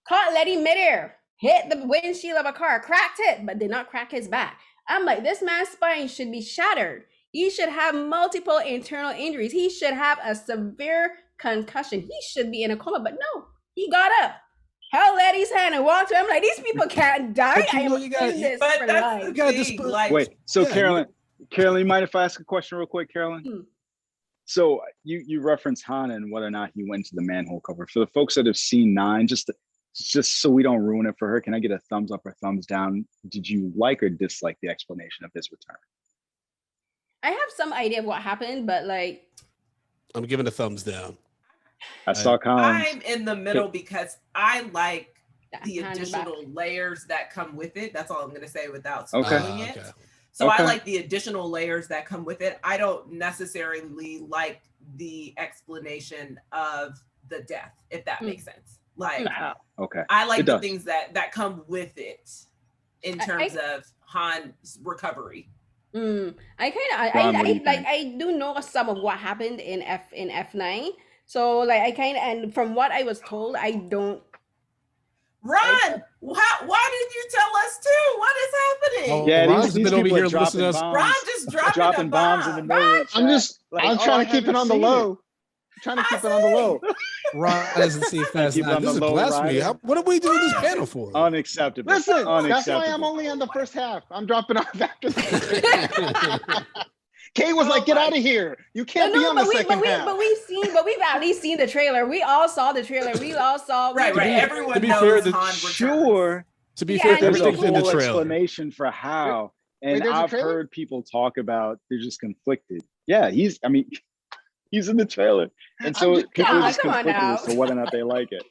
caught Letty midair, hit the windshield of a car, cracked it, but did not crack his back. I'm like, this man's spine should be shattered. He should have multiple internal injuries. He should have a severe concussion. He should be in a coma, but no, he got up, held Letty's hand and walked away. I'm like, these people can't die. But you I know, am you gotta- in this But for that's life. the gotta thing, disp- like, Wait, so Yeah, Carolyn, you mind if I ask a question real quick, Carolyn? Hmm. So you referenced Han and whether or not he went to the manhole cover. For the folks that have seen 9, just so we don't ruin it for her, can I get a thumbs up or thumbs down? Did you like or dislike the explanation of his return? I have some idea of what happened, but like, I'm giving a thumbs down. I saw Collins. I'm in the middle because I like the Han is additional layers that come with it. That's all I'm going to say without Okay. spoiling it. Okay. So Okay. I like the additional layers that come with it. I don't necessarily like the explanation of the death, if that makes sense. Like, Okay. I like It the does. things that come with it in terms of Han's recovery. I Ron, kind of what do you I like think? I do know some of what happened in F9. So like I kind of, and from what I was told, I don't. Ron, why did you tell us too? What is happening? Oh, Yeah, Ron's these been over people here are dropping listening to us. bombs, Ron just dropping bombs in the middle of the I'm chat. just, Like, I'm oh, trying I to keep it haven't on the seen low. I'm trying to keep it on the low. Ron hasn't seen Fast Keep it 9. on This the is low, blasphemy. Ryan. What are we doing this panel for? Unacceptable. Listen, that's why I'm Unacceptable. only on the first half. I'm dropping off after the Kay was like, get out of here. You can't be on the second half. But we've at least seen the trailer. We all saw the trailer. We all saw. Right. Everyone to be knows fair, the- Han returns. Sure. To be Yeah, fair, and There's a everything's in the whole trailer. explanation for how. Wait, And there's a I've trailer? heard people talk about they're just conflicted. Yeah, he's in the trailer. And so I'm just- people are Come just on conflicted now. as to whether or not they like it.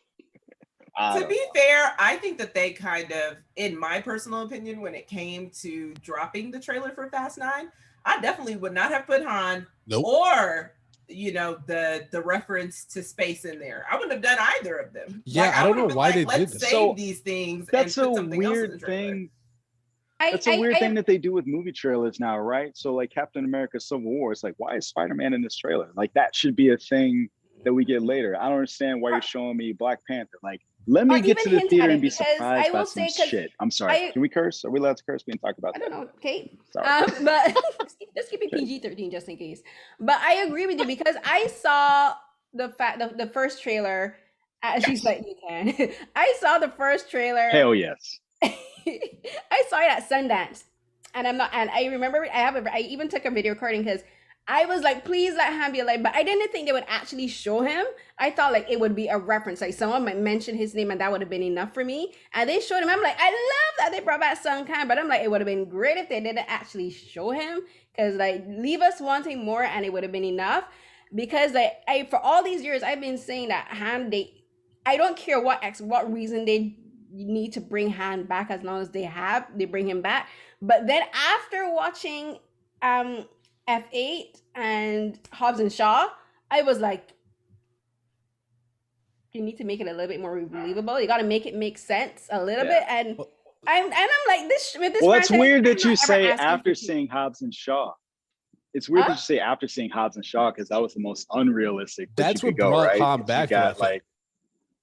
I To don't be know. fair, I think that they kind of, in my personal opinion, when it came to dropping the trailer for Fast 9, I definitely would not have put Han Nope. or the reference to space in there. I wouldn't have done either of them. Yeah, Like, I don't would've know been why like, they let's did save that. So, these things That's and a put something else in the weird trailer. thing. That's a weird thing that they do with movie trailers now, right? So like Captain America Civil War, it's like, why is Spider-Man in this trailer? Like that should be a thing that we get later. I don't understand why you're showing me Black Panther. Like, let me Or get to even the hint theater at and it, be because surprised I by will some say, 'cause shit. I'm sorry. Can we curse? Are we allowed to curse? We can talk about I that. don't know, Kate. Sorry. But let's keep it PG-13 just in case. But I agree with you because I saw the first trailer. She's like, you can. I saw the first trailer. Hell yes. I saw it at Sundance, and I remember I even took a video recording because I was like, please let Han be alive, but I didn't think they would actually show him. I thought like it would be a reference, like someone might mention his name and that would have been enough for me. And they showed him. I'm like, I love that they brought back Sun Khan, but I'm like, it would have been great if they didn't actually show him, because like leave us wanting more and it would have been enough. Because like for all these years I've been saying that Han, I don't care what reason they need to bring Han back, as long as they bring him back. But then after watching F8 and Hobbs and Shaw, I was like, you need to make it a little bit more believable. You got to make it make sense a little bit. And I'm like, this with this. Well, that's franchise, weird I'm that you not ever say asking after for- seeing Hobbs and Shaw. It's weird Huh? that you say after seeing Hobbs and Shaw, because that was the most unrealistic. That's you what could go, brought right? Han You back, got, though, I think. like,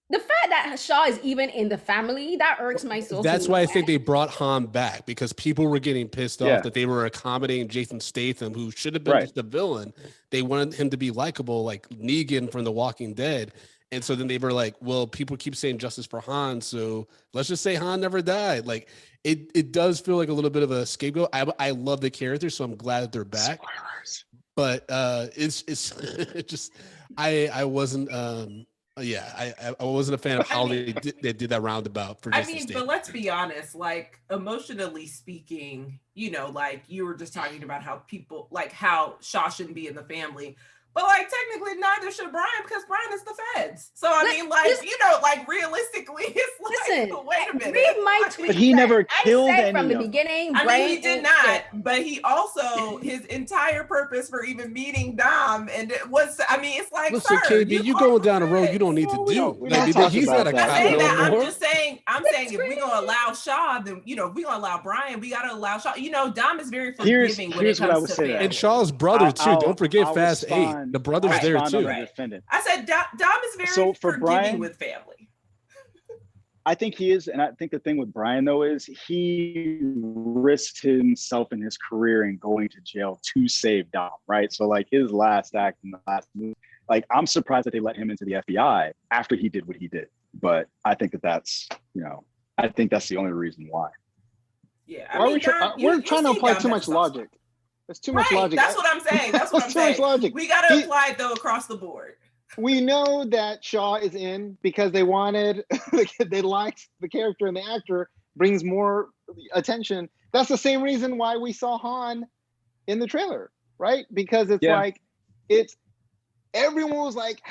the fact that Shaw is even in the family, that irks my soul. That's why I think they brought Han back, because people were getting pissed Yeah. off that they were accommodating Jason Statham, who should have been Right. just a villain. They wanted him to be likable, like Negan from The Walking Dead. And so then they were like, well, people keep saying justice for Han, so let's just say Han never died. Like it does feel like a little bit of a scapegoat. I love the character, so I'm glad that they're back. Spoilers. But it's it just I wasn't I wasn't a fan of how they did that roundabout for Justice Day. But let's be honest, like emotionally speaking, like you were just talking about how people like how Shaw shouldn't be in the family. But like technically neither should Brian because Brian is the feds. So I mean like realistically it's like wait a minute. Read my tweet. But he never killed anyone. From the beginning. I mean he did not, but he also his entire purpose for even meeting Dom and it was it's like listen, sir, KB, you going down a road you don't need to do. Like, he's not a cop no more. I'm saying if we're gonna allow Shaw, then if we're gonna allow Brian, we gotta allow Shaw. Dom is very forgiving when it comes to family. And Shaw's brother too. Don't forget Fast 8. The brother's there too. I said Dom is very forgiving Brian, with family. I think he is, and I think the thing with Brian though is he risked himself in his career and going to jail to save Dom, right? So like his last act in the last movie, like I'm surprised that they let him into the FBI after he did what he did. But I think that's I think that's the only reason why. Yeah, we're trying to apply too much logic. There's too much logic. That's what I'm saying. That's what I'm saying. Logic. We got to apply it though across the board. We know that Shaw is in because they wanted, they liked the character and the actor brings more attention. That's the same reason why we saw Han in the trailer, right? Because it's everyone was like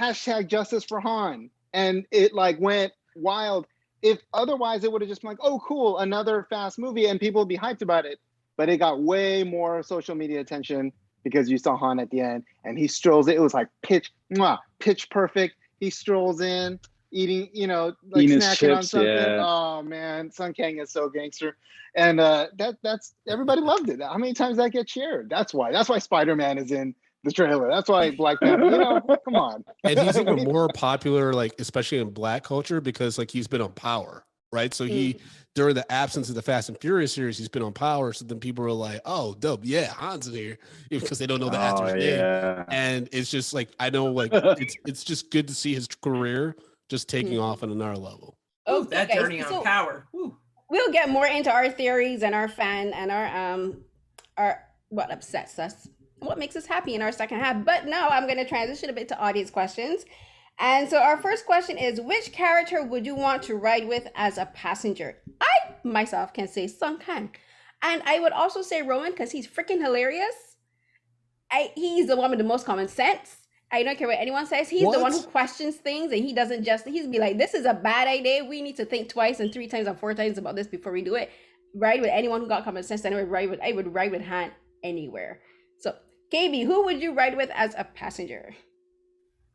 #justice for Han, and it like went wild. If otherwise, it would have just been like, oh, cool, another Fast movie, and people would be hyped about it. But it got way more social media attention because you saw Han at the end and he strolls in. It was like pitch perfect. He strolls in, eating snacking chips, on something. Yeah. Oh man, Sun Kang is so gangster. And that's everybody loved it. How many times that get shared? That's why Spider-Man is in the trailer. That's why Black Panther, come on. And he's even more popular, like especially in Black culture, because like he's been on Power, right? So he during the absence of the Fast and Furious series, he's been on Power. So then people were like, "Oh, dope, yeah, Han's in here," because they don't know the actor's name. And it's just like I know, like it's just good to see his career just taking off on another level. Oh, that journey on Power. Woo. We'll get more into our theories and our fan and our what upsets us, what makes us happy in our second half. But now I'm going to transition a bit to audience questions. And so our first question is, which character would you want to ride with as a passenger? I myself can say Sun Kang. And I would also say Rowan because he's freaking hilarious. He's the one with the most common sense. I don't care what anyone says. He's the one who questions things and he doesn't just, he'd be like, this is a bad idea. We need to think twice and 3 times and 4 times about this before we do it. Ride with anyone who got common sense. And I would ride with Han anywhere. So KB, who would you ride with as a passenger?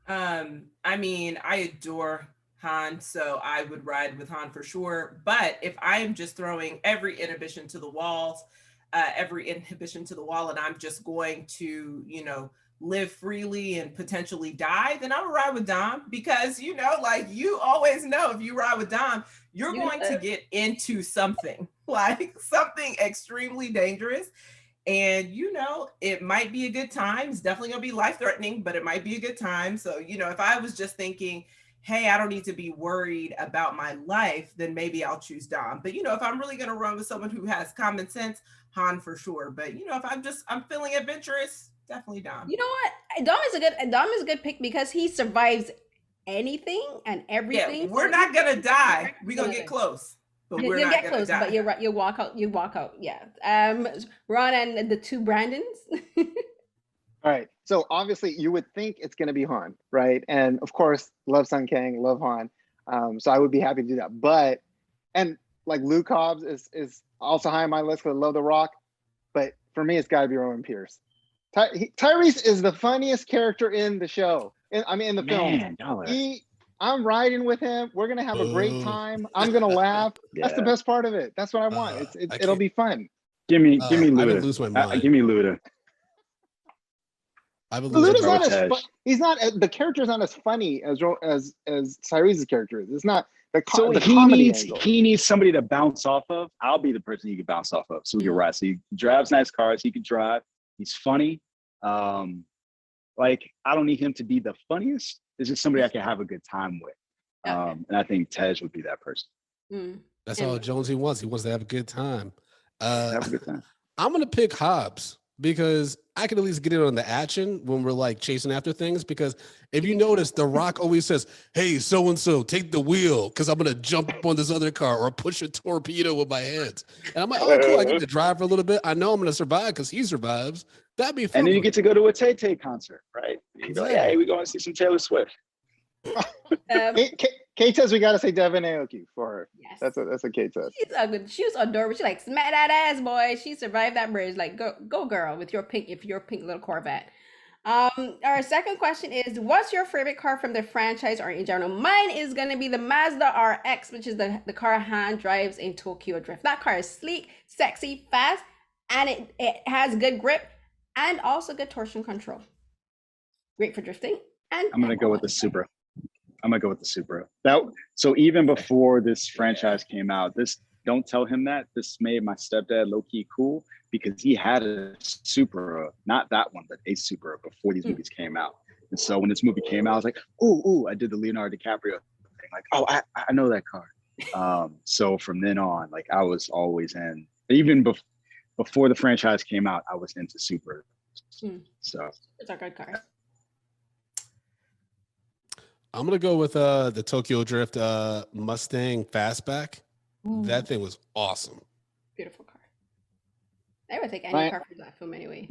I adore Han, so I would ride with Han for sure. But if I am just throwing every inhibition to the wall, and I'm just going to, live freely and potentially die, then I would ride with Dom because, like you always know, if you ride with Dom, you're going to get into something like something extremely dangerous. And, it might be a good time. It's definitely going to be life-threatening, but it might be a good time. So, if I was just thinking, hey, I don't need to be worried about my life, then maybe I'll choose Dom. But, if I'm really going to run with someone who has common sense, Han for sure. But, if I'm feeling adventurous, definitely Dom. You know what? Dom is a good pick because he survives anything and everything. Yeah, we're not going to die. We're going to get close. But we're not get close, but you're right. You walk out. Yeah. Ron and the 2 Brandons. All right. So obviously you would think it's going to be Han, right? And of course, love Sun Kang, love Han. So I would be happy to do that. And like Luke Hobbs is also high on my list because I love The Rock. But for me, it's got to be Rowan Pierce. Tyrese is the funniest character in the show. In the film. I'm riding with him. We're gonna have a great time. I'm gonna laugh. Yeah. That's the best part of it. That's what I want. It'll be fun. Give me Luda. I would lose my mind. Give me Luda. Luda's not as he's not the character's not as funny as Tyrese's character is. It's not the comedy angle. He needs somebody to bounce off of. I'll be the person you can bounce off of. So we can ride. So he drives nice cars. He can drive. He's funny. I don't need him to be the funniest. this is somebody I can have a good time with. Okay. And I think Tej would be that person. That's And- all Jonesy wants. He wants to have a good time. Have a good time. I'm gonna pick Hobbs because I can at least get in on the action when we're like chasing after things. Because if you notice, The Rock always says, "Hey, so and so, take the wheel, because I'm gonna jump up on this other car or push a torpedo with my hands." And I'm like, "Oh, cool! I get to drive for a little bit. I know I'm gonna survive because he survives. That'd be fun." And then you for get to go to a Tay-Tay concert, right? You go, Exactly. hey, we're going to see some Taylor Swift. Kate says we got to say Devin Aoki for her. Yes. That's what Kate says. She's ugly. She was adorable. She like smack that ass, boy. She survived that bridge. Like go girl with your pink little Corvette. Our second question is, what's your favorite car from the franchise or in general? Mine is gonna be the Mazda RX, which is the car Han drives in Tokyo Drift. That car is sleek, sexy, fast, and it has good grip and also good torsion control. Great for drifting. And I'm going to go with the Supra. So even before this franchise came out, don't tell him that. This made my stepdad low-key cool because he had a Supra, not that one, but a Supra before these movies came out. And so when this movie came out, I was like, ooh, I did the Leonardo DiCaprio thing. Like, oh, I know that car. So from then on, like I was always in, even before the franchise came out, I was into Supra. So it's a good car. I'm gonna go with the Tokyo Drift Mustang Fastback. That thing was awesome. Beautiful car. I would take any car for that film anyway.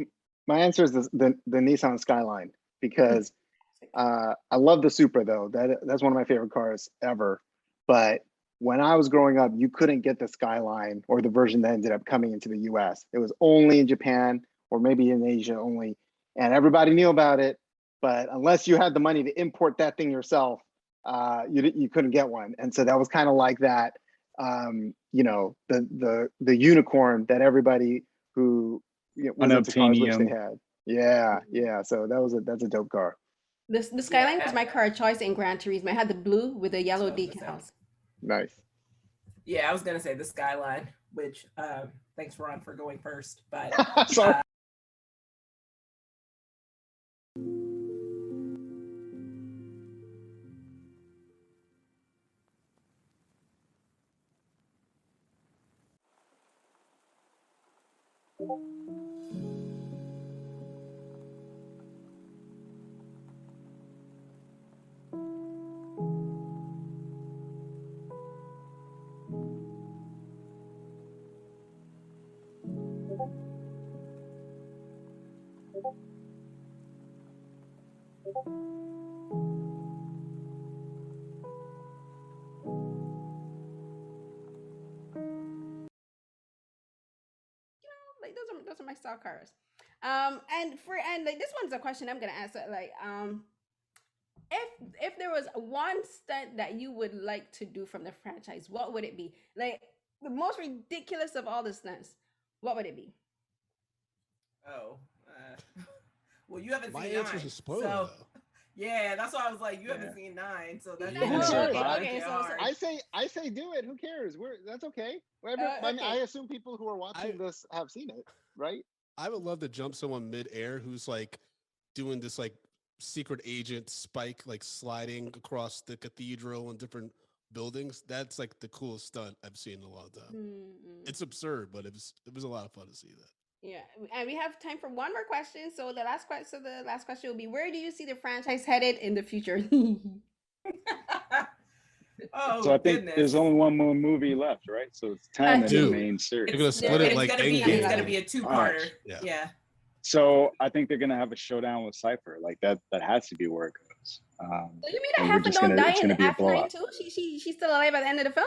My answer is the Nissan Skyline because I love the Supra though. That's one of my favorite cars ever. But when I was growing up, you couldn't get the Skyline or the version that ended up coming into the US. It was only in Japan or maybe in Asia only. And everybody knew about it. But unless you had the money to import that thing yourself, you couldn't get one. And so that was kind of like that, the unicorn that everybody who was into cars wish they had. Yeah. So that's a dope car. The Skyline was my car of choice in Gran Turismo. I had the blue with the yellow decals. Nice. Yeah, I was gonna say the Skyline, which thanks Ron for going first. But Sorry. Like those are my style cars. And like this one's a question I'm gonna answer. Like, if there was one stunt that you would like to do from the franchise, what would it be? Like the most ridiculous of all the stunts, what would it be? Oh, well, you haven't My seen answer's 9, a spoiler so though. yeah, that's why I was like, you haven't seen 9, so that's Okay, so I say do it. Who cares? That's okay. Whatever. Okay. I assume people who are watching this have seen it, right? I would love to jump someone midair who's like doing this like secret agent spike, like sliding across the cathedral and different buildings. That's like the coolest stunt I've seen in a long time. It's absurd, but it was a lot of fun to see that. Yeah, and we have time for one more question. So the last question will be: where do you see the franchise headed in the future? Oh, so I think goodness. there's only one more movie left, right? So it's 10 in the Dude. main series. They're gonna split it like Endgame. It's gonna be a 2-parter. Yeah. Yeah. So I think they're gonna have a showdown with Cypher. Like that has to be where it goes. So you mean that and we're Heifer just don't die it's in gonna be a After 9 blowout. too? She's still alive at the end of the film?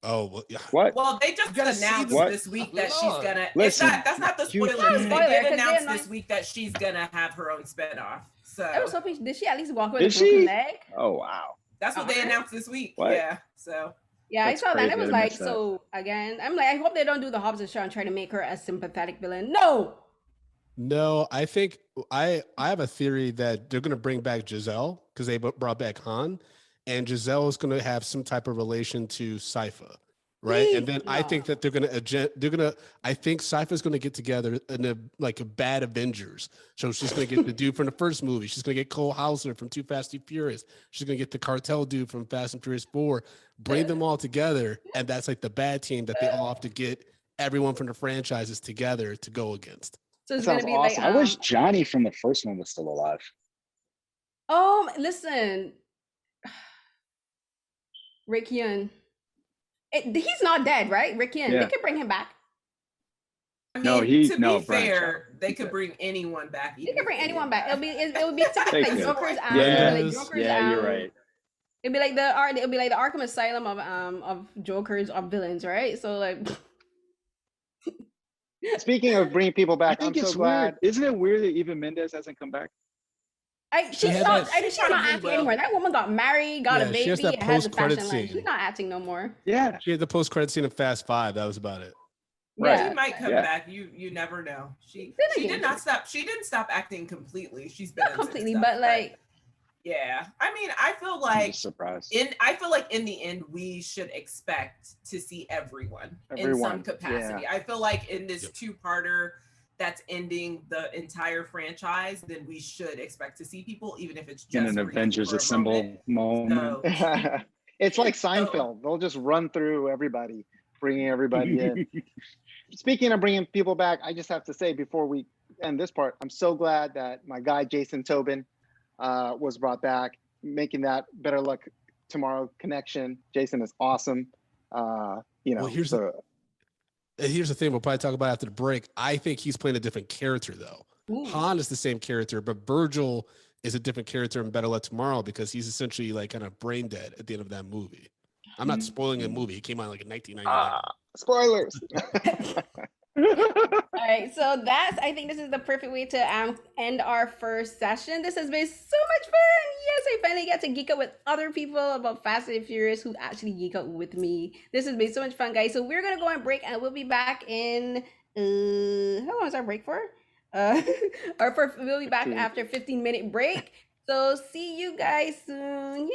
Oh well, yeah. What? Well, they just gotta see announced what? this week that she's gonna. Listen, That's not the you- spoilers. Not a They spoiler, did 'cause they announce announced- this week that she's gonna have her own spinoff. So I was hoping, did she at least walk with Did a broken she? leg? Oh wow. that's what they Okay. announced this week. What? Yeah. So Yeah, That's I saw that. crazy. It was I like, missed that. so again, I'm like, I hope they don't do the Hobbs and Shaw and try to make her a sympathetic villain. No, I think I have a theory that they're gonna bring back Giselle because they brought back Han, and Giselle is gonna have some type of relation to Sypha. right? Please And then I think that I think Cypher's gonna get together in a bad Avengers. So she's gonna get the dude from the first movie. She's gonna get Cole Hauser from Too Fast, Too Furious. She's gonna get the cartel dude from Fast and Furious 4. Bring them all together, and that's like the bad team that they all have to get everyone from the franchises together to go against. So it's That gonna sounds be awesome. like I wish Johnny from the first one was still alive. listen, Rick Yun. He's not dead, right? Rick Yun. Yeah. They could bring him back. I mean, No, to be Brian fair, Shaw. they could bring anyone back. They even could if bring they anyone didn't back. die. It would be They like could. Joker's out. It'd be like the Arkham Asylum of Jokers of villains, right? So like Speaking of bringing people I back, I'm think so it's glad. weird. Isn't it weird that Eva Mendes hasn't come back? she's had not. that- She's not probably acting will. anymore. That woman got married, got a Yeah, she has baby, that and has a post-credit fashion line. scene. She's not acting no more. Yeah. She had the post-credit scene in Fast 5. That was about it. Yeah. She might come Yeah. back. You never know. She Then did again, not stop. She didn't stop acting completely. She's been not in some completely, stuff, but like yeah. I mean, I feel I'm like just surprised. I feel like in the end we should expect to see everyone in some capacity. I feel like in this two-parter that's ending the entire franchise, then we should expect to see people, even if it's just In an briefly Avengers for a Assemble moment. So, It's like Seinfeld. They'll just run through everybody, bringing everybody in. Speaking of bringing people back, I just have to say before we end this part, I'm so glad that my guy Jason Tobin was brought back, making that Better Luck Tomorrow connection. Jason is awesome. Here's the thing we'll probably talk about after the break. I think he's playing a different character though. Han is the same character, but Virgil is a different character in Better Luck Tomorrow because he's essentially like kind of brain dead at the end of that movie. I'm not spoiling a movie. It came out like in 1999. Spoilers. all right, so I think this is the perfect way to end our first session. This has been so much fun. Yes, I finally get to geek out with other people about Fast and Furious who actually geek out with me. This has been so much fun, guys. So we're gonna go on break and we'll be back in how long is our break for? We'll be back after 15-minute break. So see you guys soon. Yay!